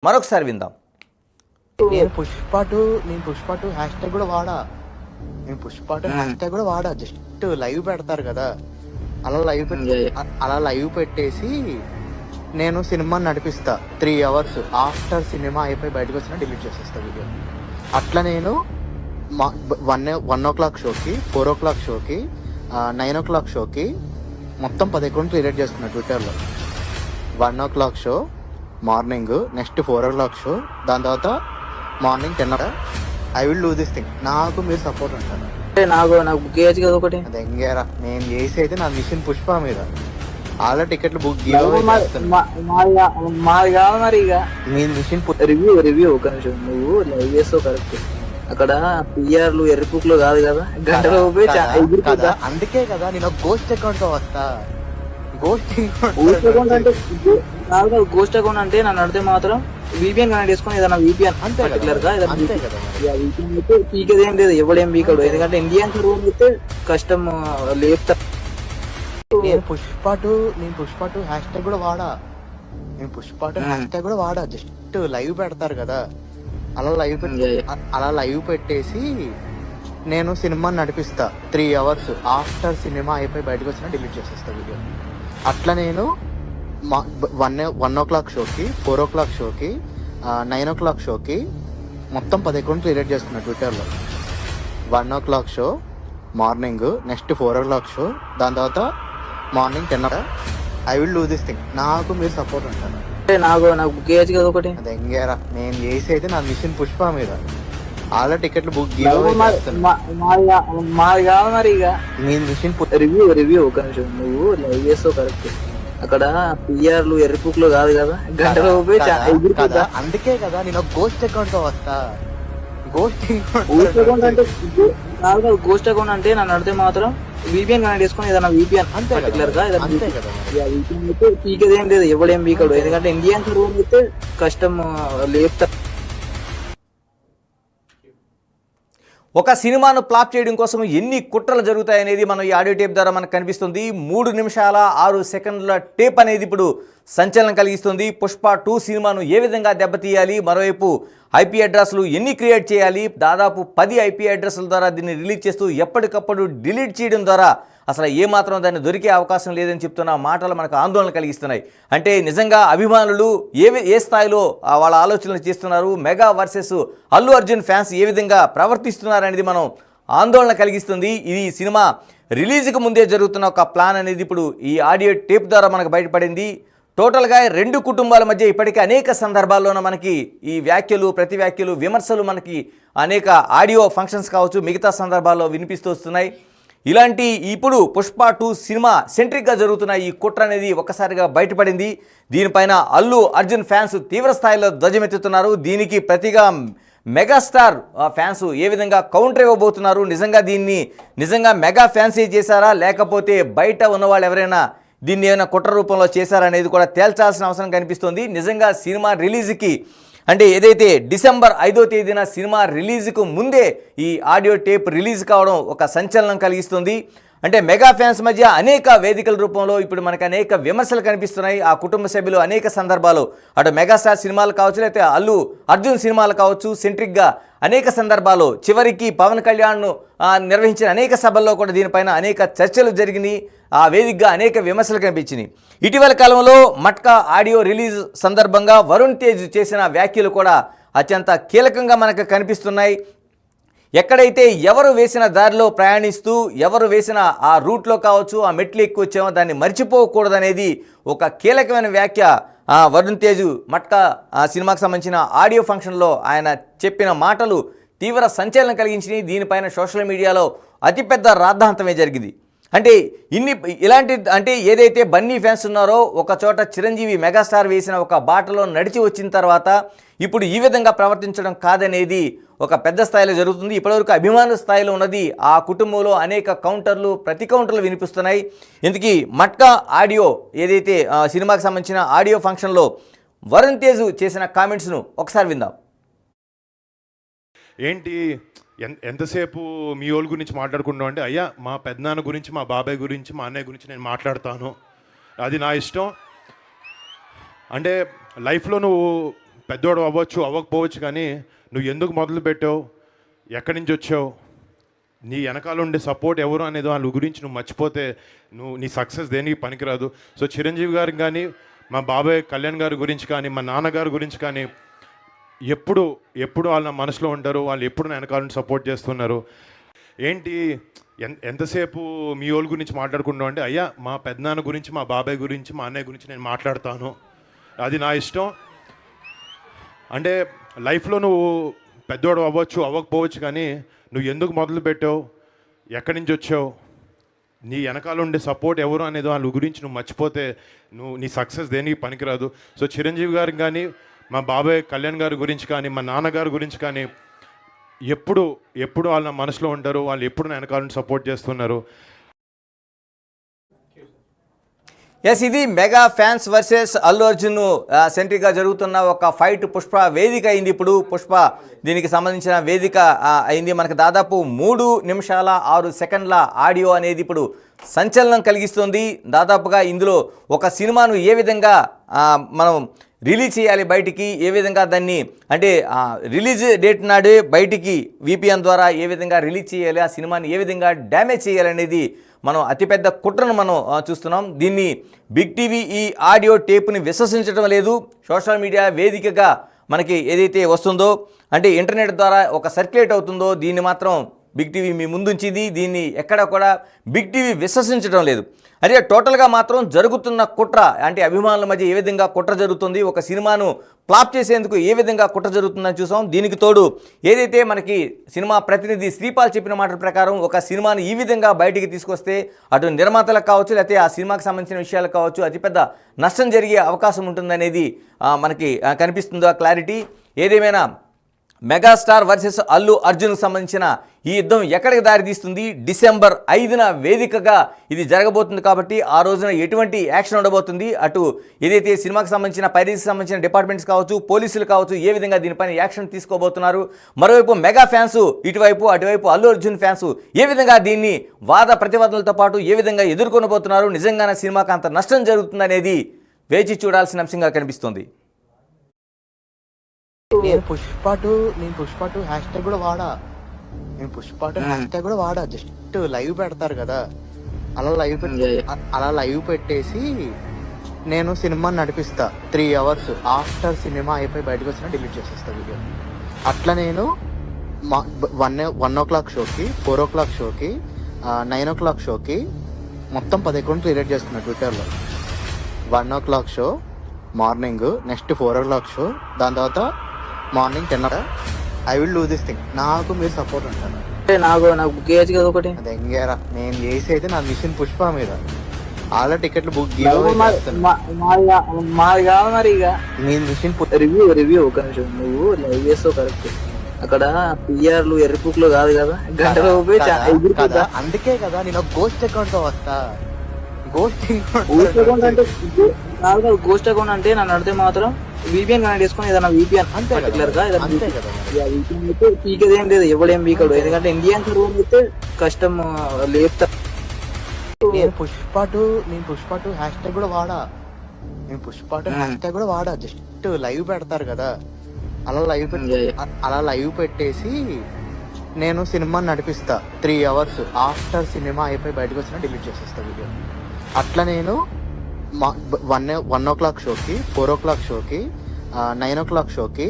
మరొకసారి విందాం. నేను పుష్ప టూ హ్యాష్ ట్యాగ్ కూడా వాడా. హ్యాష్ ట్యాగ్ కూడా వాడా. జస్ట్ లైవ్ పెడతారు కదా, అలా లైవ్ పెట్టేసి నేను సినిమా నడిపిస్తా 3 hours. ఆఫ్టర్ సినిమా అయిపోయి బయటకు వచ్చినా డిలీట్ చేసేస్తా వీడియో. అట్లా నేను 1 o'clock షోకి, 4 o'clock షోకి, 9 o'clock షోకి మొత్తం 10 అకౌంట్లు క్రియేట్ చేసుకున్నా ట్విట్టర్లో. 1 o'clock show morning, next 4 o'clock show, దాని తర్వాత morning 10. I will do this thing. నాకు మీరు సపోర్ట్ ఉంటారు. నాకు బుక్ చేయొచ్చు కదా ఒకటి. అది ఎంగేరా, నేను చేసి అయితే నా మిషన్ పుష్ప మీద ఆల్రెడీ టికెట్లు బుక్ మాది కాదు మరి. ఇక మీ మిషన్ రివ్యూ ఒక నిమిషం. నువ్వు లైవ్ చేస్తావు కరెక్ట్. అక్కడ పిఆర్లు ఎర్రిపుక్లు కాదు కదా, గంటలో కదా. అందుకే కదా నేను గోస్ట్ అకౌంట్ తో వస్తా. గోస్ట్ అకౌంట్ అంటే గోస్ట్ అకౌంట్ అంటే నన్ను అడితే మాత్రం విపిఎన్ కనెక్ట్ చేసుకుని ఏదైనా విపిఎన్ పర్టికులర్ గా విపిఎన్ అయితే పీకేదేం లేదు, ఎవడేం పీకడు. ఎందుకంటే ఇండియన్ రూమ్ అయితే కష్టం లేపుతారు. నేను పుష్ప టూ హ్యాష్ ట్యాగ్ కూడా వాడా. హ్యాష్ ట్యాగ్ కూడా వాడా. జస్ట్ లైవ్ పెడతారు కదా, అలా లైవ్ పెట్టేసి నేను సినిమా నడిపిస్తా 3 hours. ఆఫ్టర్ సినిమా అయిపోయి బయటకు వచ్చినా డిలీట్ చేసేస్తా వీడియో. అట్లా నేను 1 o'clock షోకి, 4 o'clock షోకి, 9 o'clock షోకి మొత్తం 10 అకౌంట్లు క్రియేట్ చేసుకున్నా ట్విట్టర్లో. 1 o'clock show morning, next 4 o'clock show, దాని తర్వాత morning 10. I will do this thing. నాకు మీరు సపోర్ట్ ఉంటారు. నాకు బుక్ చేయొచ్చు కదా ఒకటి. అది ఎంగేరా, నేను చేసి అయితే నా మిషన్ పుష్ప మీద ఆల్రెడీ టికెట్లు బుక్ మాది కాదు మరి. ఇక మీ మిషన్ రివ్యూ ఒక నిమిషం. నువ్వు లైవ్ చేస్తావు కరెక్ట్. అక్కడ పిఆర్లు ఎర్రిపుక్లు కాదు కదా, గంటలో కదా. అందుకే కదా నేను గోస్ట్ అకౌంట్ తో వస్తా. గోస్ట్ అకౌంట్ అంటే గోస్ట్ అకౌంట్ అంటే నన్ను అడితే మాత్రం విపిఎన్ కనెక్ట్ చేసుకుని ఏదైనా విపిఎన్ పర్టికులర్ గా విపిఎన్ అయితే పీకేదేం లేదు, ఎవడేం పీకడు. ఎందుకంటే ఇండియన్ రూమ్ అయితే కష్టం లేపుతారు. ఒక సినిమాను ఫ్లాప్ చేయడం కోసం ఎన్ని కుట్రలు జరుగుతాయనేది మనం ఈ ఆడియో టేప్ ద్వారా మనకు కనిపిస్తుంది. 3 నిమిషాల 6 సెకండ్ల టేప్ అనేది ఇప్పుడు సంచలనం కలిగిస్తుంది. పుష్ప 2 సినిమాను ఏ విధంగా దెబ్బతీయాలి, మరోవైపు ఐపీ అడ్రస్లు ఎన్ని క్రియేట్ చేయాలి, దాదాపు 10 ఐపీ అడ్రస్ల ద్వారా దీన్ని రిలీజ్ చేస్తూ ఎప్పటికప్పుడు డిలీట్ చేయడం ద్వారా అసలు ఏమాత్రం దాన్ని దొరికే అవకాశం లేదని చెప్తున్న మాటలు మనకు ఆందోళన కలిగిస్తున్నాయి. అంటే నిజంగా అభిమానులు ఏ స్థాయిలో వాళ్ళ ఆలోచనలు చేస్తున్నారు, mega versus Allu Arjun fans ఏ విధంగా ప్రవర్తిస్తున్నారు అనేది మనం ఆందోళన కలిగిస్తుంది. ఇది సినిమా రిలీజ్కి ముందే జరుగుతున్న ఒక ప్లాన్ అనేది ఇప్పుడు ఈ ఆడియో టేప్ ద్వారా మనకు బయటపడింది. టోటల్గా 2 కుటుంబాల మధ్య ఇప్పటికే అనేక సందర్భాల్లోనూ మనకి ఈ వ్యాఖ్యలు, ప్రతి వ్యాఖ్యలు, విమర్శలు మనకి అనేక ఆడియో ఫంక్షన్స్ కావచ్చు, మిగతా సందర్భాల్లో వినిపిస్తూ వస్తున్నాయి. ఇలాంటి ఇప్పుడు పుష్ప 2 సినిమా సెంట్రిక్గా జరుగుతున్న ఈ కుట్ర అనేది ఒక్కసారిగా బయటపడింది. దీనిపైన అల్లు అర్జున్ ఫ్యాన్స్ తీవ్ర స్థాయిలో ధ్వజమెత్తుతున్నారు. దీనికి ప్రతిగా మెగాస్టార్ ఫ్యాన్స్ ఏ విధంగా కౌంటర్ ఇవ్వబోతున్నారు, నిజంగా మెగా ఫ్యాన్సే చేశారా, లేకపోతే బయట ఉన్నవాళ్ళు ఎవరైనా దీన్ని ఏమైనా కుట్ర రూపంలో చేశారా అనేది కూడా తేల్చాల్సిన అవసరం కనిపిస్తుంది. నిజంగా సినిమా రిలీజ్కి అంటే ఏదైతే డిసెంబర్ 5వ తేదీన సినిమా రిలీజ్కు ముందే ఈ ఆడియో టేప్ రిలీజ్ కావడం ఒక సంచలనం కలిగిస్తుంది. అంటే మెగా ఫ్యాన్స్ మధ్య అనేక వేదికల రూపంలో ఇప్పుడు మనకు అనేక విమర్శలు కనిపిస్తున్నాయి. ఆ కుటుంబ సభ్యులు అనేక సందర్భాలు అటు మెగాస్టార్ సినిమాలు కావచ్చు, లేకపోతే అల్లు అర్జున్ సినిమాలు కావచ్చు, సెంట్రిక్గా అనేక సందర్భాలు చివరికి పవన్ కళ్యాణ్ను నిర్వహించిన అనేక సభల్లో కూడా దీనిపైన అనేక చర్చలు జరిగినాయి. ఆ వేదికగా అనేక విమర్శలు కనిపించినాయి. ఇటీవల కాలంలో మట్కా ఆడియో రిలీజ్ సందర్భంగా వరుణ్ తేజ్ చేసిన వ్యాఖ్యలు కూడా అత్యంత కీలకంగా మనకు కనిపిస్తున్నాయి. ఎక్కడైతే ఎవరు వేసిన దారిలో ప్రయాణిస్తూ ఎవరు వేసిన ఆ రూట్లో కావచ్చు, ఆ మెట్లు ఎక్కువ వచ్చామో దాన్ని మర్చిపోకూడదనేది ఒక కీలకమైన వ్యాఖ్య వరుణ్ తేజ్ మట్కా సినిమాకి సంబంధించిన ఆడియో ఫంక్షన్లో ఆయన చెప్పిన మాటలు తీవ్ర సంచలనం కలిగించినాయి. దీనిపైన సోషల్ మీడియాలో అతిపెద్ద రాద్ధాంతమే జరిగింది. అంటే అంటే ఏదైతే బన్నీ ఫ్యాన్స్ ఉన్నారో ఒక చోట చిరంజీవి మెగాస్టార్ వేసిన ఒక బాటలో నడిచి వచ్చిన తర్వాత ఇప్పుడు ఈ విధంగా ప్రవర్తించడం కాదనేది ఒక పెద్ద స్థాయిలో జరుగుతుంది. ఇప్పటివరకు అభిమాన స్థాయిలో ఉన్నది ఆ కుటుంబంలో అనేక కౌంటర్లు, ప్రతి కౌంటర్లు వినిపిస్తున్నాయి. ఇందుకీ మట్కా ఆడియో ఏదైతే సినిమాకి సంబంధించిన ఆడియో ఫంక్షన్లో వరుణ్ తేజ్ చేసిన కామెంట్స్ను ఒకసారి విందాం. ఏంటి ఎంతసేపు మీ వాళ్ళ గురించి మాట్లాడుకుంటాం అంటే, అయ్యా మా పెద్దనాన్న గురించి, మా బాబాయ్ గురించి, మా అన్నయ్య గురించి నేను మాట్లాడతాను, అది నా ఇష్టం. అంటే లైఫ్లో నువ్వు పెద్దోడు అవ్వచ్చు అవ్వకపోవచ్చు, కానీ నువ్వు ఎందుకు మొదలు పెట్టావు, ఎక్కడి నుంచి వచ్చావు, నీ వెనకాల ఉండే సపోర్ట్ ఎవరు అనేది వాళ్ళ గురించి నువ్వు మర్చిపోతే నీ సక్సెస్ దేనికి పనికిరాదు. సో చిరంజీవి గారికి కానీ, మా బాబాయ్ కళ్యాణ్ గారి గురించి కానీ, మా నాన్నగారి గురించి కానీ ఎప్పుడు వాళ్ళ మనసులో ఉంటారు, వాళ్ళు ఎప్పుడు నా వెనకాల నుండి సపోర్ట్ చేస్తున్నారు. ఏంటి ఎంతసేపు మీ వాళ్ళ గురించి మాట్లాడుకుంటాం అంటే, అయ్యా మా పెద్దనాన్న గురించి, మా బాబాయ్ గురించి, మా అన్నయ్య గురించి నేను మాట్లాడతాను, అది నా ఇష్టం. అంటే లైఫ్లో నువ్వు పెద్దోడు అవ్వచ్చు అవ్వకపోవచ్చు, కానీ నువ్వు ఎందుకు మొదలు పెట్టావు, ఎక్కడి నుంచి వచ్చావు, నీ వెనకాల ఉండే సపోర్ట్ ఎవరు అనేది వాళ్ళ గురించి నువ్వు మర్చిపోతే నీ సక్సెస్ దేనికి పనికిరాదు. సో చిరంజీవి గారికి కానీ, మా బాబాయ్ కళ్యాణ్ గారి గురించి కానీ, మా నాన్నగారి గురించి కానీ ఎప్పుడు వాళ్ళ మనసులో ఉంటారు, వాళ్ళు ఎప్పుడు నా వెనకాల నుండి సపోర్ట్ చేస్తున్నారు. ఎస్, ఇది mega fans versus Allu Arjun సెంట్రిక్గా జరుగుతున్న ఒక ఫైట్. పుష్ప వేదిక అయింది. ఇప్పుడు పుష్ప దీనికి సంబంధించిన వేదిక అయింది. మనకు దాదాపు 3 నిమిషాల 6 సెకండ్ల ఆడియో అనేది ఇప్పుడు సంచలనం కలిగిస్తుంది. దాదాపుగా ఇందులో ఒక సినిమాను ఏ విధంగా మనం రిలీజ్ చేయాలి బయటికి, ఏ విధంగా దాన్ని అంటే రిలీజ్ డేట్ నాడే బయటికి VPN ద్వారా ఏ విధంగా రిలీజ్ చేయాలి, ఆ సినిమాని ఏ విధంగా డ్యామేజ్ చేయాలనేది మనం అతిపెద్ద కుట్రను మనం చూస్తున్నాం. దీన్ని బిగ్ టీవీ ఈ ఆడియో టేప్ని విశ్వసించడం లేదు. సోషల్ మీడియా వేదికగా మనకి ఏదైతే వస్తుందో, అంటే ఇంటర్నెట్ ద్వారా ఒక సర్క్యులేట్ అవుతుందో, దీన్ని మాత్రం బిగ్ టీవీ మీ ముందుంచింది. దీన్ని ఎక్కడ కూడా బిగ్ టీవీ విశ్వసించడం లేదు. అదే టోటల్గా మాత్రం జరుగుతున్న కుట్ర, అంటే అభిమానుల మధ్య ఏ విధంగా కుట్ర జరుగుతుంది, ఒక సినిమాను ఫ్లాప్ చేసేందుకు ఏ విధంగా కుట్ర జరుగుతుందని చూసాం. దీనికి తోడు ఏదైతే మనకి సినిమా ప్రతినిధి శ్రీపాల్ చెప్పిన మాట ప్రకారం ఒక సినిమాను ఈ విధంగా బయటికి తీసుకొస్తే అటు నిర్మాతలకు కావచ్చు, లేకపోతే ఆ సినిమాకి సంబంధించిన విషయాలకు కావచ్చు అతిపెద్ద నష్టం జరిగే అవకాశం ఉంటుందనేది మనకి కనిపిస్తుందో క్లారిటీ. ఏదేమైనా మెగాస్టార్ వర్సెస్ అల్లు అర్జున్కు సంబంధించిన ఈ యుద్ధం ఎక్కడికి దారితీస్తుంది, డిసెంబర్ 5న వేదికగా ఇది జరగబోతుంది. కాబట్టి ఆ రోజున ఎటువంటి యాక్షన్ ఉండబోతుంది, అటు ఏదైతే సినిమాకి సంబంధించిన పైరసీకి సంబంధించిన డిపార్ట్మెంట్స్ కావచ్చు, పోలీసులు కావచ్చు, ఏ విధంగా దీనిపైన యాక్షన్ తీసుకోబోతున్నారు. మరోవైపు మెగా ఫ్యాన్స్ ఇటువైపు, అటువైపు అల్లు అర్జున్ ఫ్యాన్స్ ఏ విధంగా దీన్ని వాద ప్రతివాదనలతో పాటు ఏ విధంగా ఎదుర్కొనబోతున్నారు, నిజంగానే సినిమాకి అంత నష్టం జరుగుతుందనేది వేచి చూడాల్సిన అంశంగా కనిపిస్తుంది. నేను పుష్ప టూ హ్యాష్ ట్యాగ్ కూడా వాడా. జస్ట్ లైవ్ పెడతారు కదా, అలా లైవ్ పెట్టేసి నేను సినిమా నడిపిస్తా 3 hours. ఆఫ్టర్ సినిమా అయిపోయి బయటకు వచ్చినా డిలీట్ చేసేస్తా వీడియో. అట్లా నేను 1 o'clock షోకి, 4 o'clock షోకి, 9 o'clock షోకి మొత్తం 10 అకౌంట్లు క్రియేట్ చేసుకున్నా ట్విట్టర్లో. 1 o'clock show morning, next 4 o'clock show, దాని తర్వాత morning 10. I will do this thing. నాకు మీరు సపోర్ట్ ఉంటారు. నాకు బుక్ చేయొచ్చు కదా ఒకటి. అది ఎంగేరా, నేను చేసి అయితే నా మిషన్ పుష్ప మీద ఆల్రెడీ టికెట్లు బుక్ మాది కాదు మరి. ఇక మీ మిషన్ రివ్యూ ఒక నిమిషం, నువ్వు లైవ్ చేస్తావు కరెక్ట్. అక్కడ పిఆర్లు ఎర్రపుక్లు కాదు కదా, గంటలో కదా. అందుకే కదా నేను గోస్ట్ అకౌంట్ తో వస్తా. గోస్ట్ అకౌంట్ అంటే గోస్ట్ అకౌంట్ అంటే నన్ను అడితే మాత్రం VPN కనెక్ట్ చేసుకుని ఏదైనా VPN పర్టికులర్ గా VPN అయితే పీకేది ఏం లేదు, ఎవడేం పీకడు. ఎందుకంటే ఇండియన్ సర్వర్ అయితే కష్టం లేపుతా. నేను పుష్ప టూ హ్యాష్ ట్యాగ్ కూడా వాడా. జస్ట్ లైవ్ పెడతారు కదా, అలా లైవ్ పెట్టేసి నేను సినిమా నడిపిస్తా 3 hours. ఆఫ్టర్ సినిమా అయిపోయి బయటకు వచ్చినా డిలీట్ చేసేస్తా వీడియో. అట్లా నేను 1 o'clock షోకి, 4 o'clock షోకి, 9 o'clock షోకి